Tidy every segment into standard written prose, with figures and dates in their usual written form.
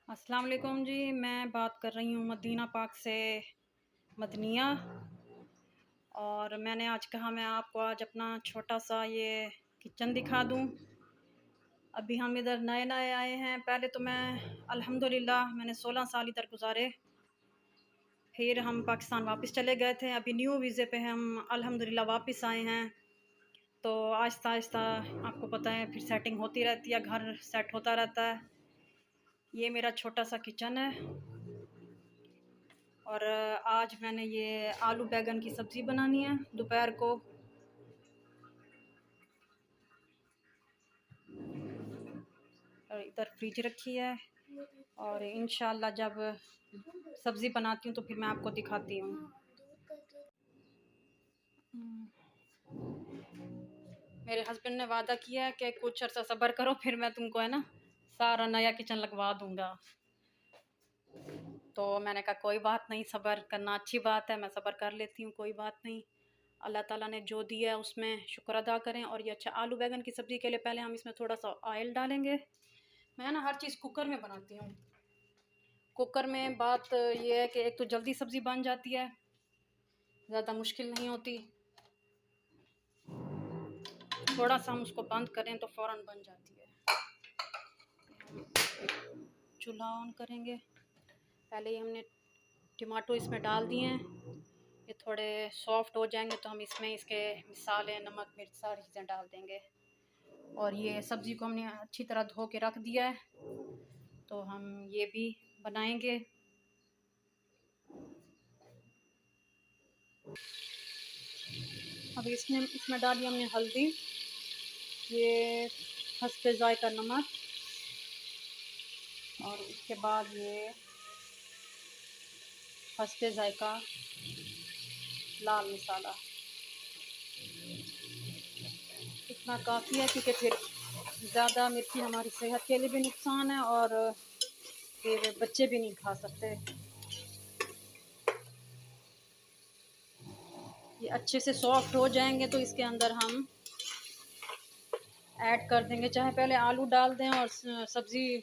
अस्सलाम वालेकुम जी। मैं बात कर रही हूँ मदीना पाक से मदनिया। और मैंने आज कहा मैं आपको आज अपना छोटा सा ये किचन दिखा दूँ। अभी हम इधर नए नए आए हैं। पहले तो मैं अल्हम्दुलिल्लाह मैंने 16 साल इधर गुजारे। फिर हम पाकिस्तान वापस चले गए थे। अभी न्यू वीज़े पे हम अल्हम्दुलिल्लाह वापस आए हैं। तो आहिस्ता आहिस्ता आपको पता है फिर सेटिंग होती रहती है, घर सेट होता रहता है। ये मेरा छोटा सा किचन है। और आज मैंने ये आलू बैंगन की सब्ज़ी बनानी है दोपहर को। और इधर फ्रिज रखी है और इंशाल्लाह जब सब्ज़ी बनाती हूँ तो फिर मैं आपको दिखाती हूँ। मेरे हस्बैंड ने वादा किया है कि कुछ अर्सा सब्र करो, फिर मैं तुमको है ना सारा नया किचन लगवा दूँगा। तो मैंने कहा कोई बात नहीं, सब्र करना अच्छी बात है, मैं सब्र कर लेती हूँ, कोई बात नहीं। अल्लाह ताला ने जो दिया है उसमें शुक्र अदा करें। और ये अच्छा आलू बैंगन की सब्ज़ी के लिए पहले हम इसमें थोड़ा सा ऑयल डालेंगे। मैं ना हर चीज़ कुकर में बनाती हूँ। कुकर में बात ये है कि एक तो जल्दी सब्ज़ी बन जाती है, ज़्यादा मुश्किल नहीं होती। थोड़ा सा हम उसको बंद करें तो फ़ौरन बन जाती है। चूल्हा ऑन करेंगे। पहले ही हमने टमाटो इसमें डाल दिए हैं। ये थोड़े सॉफ्ट हो जाएंगे तो हम इसमें इसके मसाले, नमक, मिर्च सारी चीज़ें डाल देंगे। और ये सब्ज़ी को हमने अच्छी तरह धो के रख दिया है, तो हम ये भी बनाएंगे। अब इसमें डाली हमने हल्दी, ये हस्बे ज़ायका नमक, और उसके बाद ये हस्बे ज़ायका लाल मसाला। इतना काफ़ी है क्योंकि फिर ज़्यादा मिर्ची हमारी सेहत के लिए भी नुकसान है और फिर बच्चे भी नहीं खा सकते। ये अच्छे से सॉफ्ट हो जाएंगे तो इसके अंदर हम ऐड कर देंगे। चाहे पहले आलू डाल दें और सब्ज़ी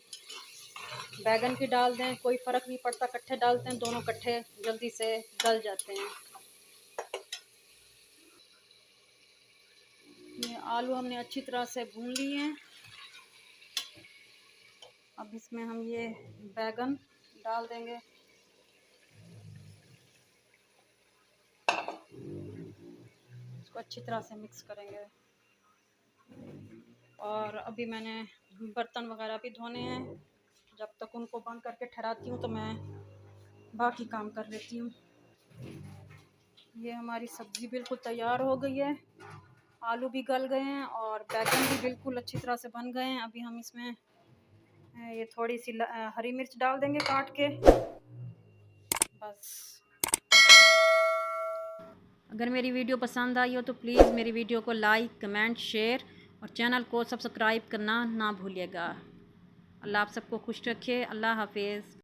बैगन की डाल दें, कोई फ़र्क नहीं पड़ता, इकट्ठे डालते हैं, दोनों इकट्ठे जल्दी से गल जाते हैं। ये आलू हमने अच्छी तरह से भून लिए हैं। अब इसमें हम ये बैगन डाल देंगे। इसको अच्छी तरह से मिक्स करेंगे। और अभी मैंने बर्तन वगैरह भी धोने हैं। जब तक उनको बंद करके ठहराती हूँ तो मैं बाकी काम कर लेती हूँ। ये हमारी सब्ज़ी बिल्कुल तैयार हो गई है। आलू भी गल गए हैं और बैगन भी बिल्कुल अच्छी तरह से बन गए हैं। अभी हम इसमें ये थोड़ी सी हरी मिर्च डाल देंगे काट के, बस। अगर मेरी वीडियो पसंद आई हो तो प्लीज़ मेरी वीडियो को लाइक, कमेंट, शेयर और चैनल को सब्सक्राइब करना ना भूलिएगा। अल्लाह आप सबको खुश रखे। अल्लाह हाफिज़।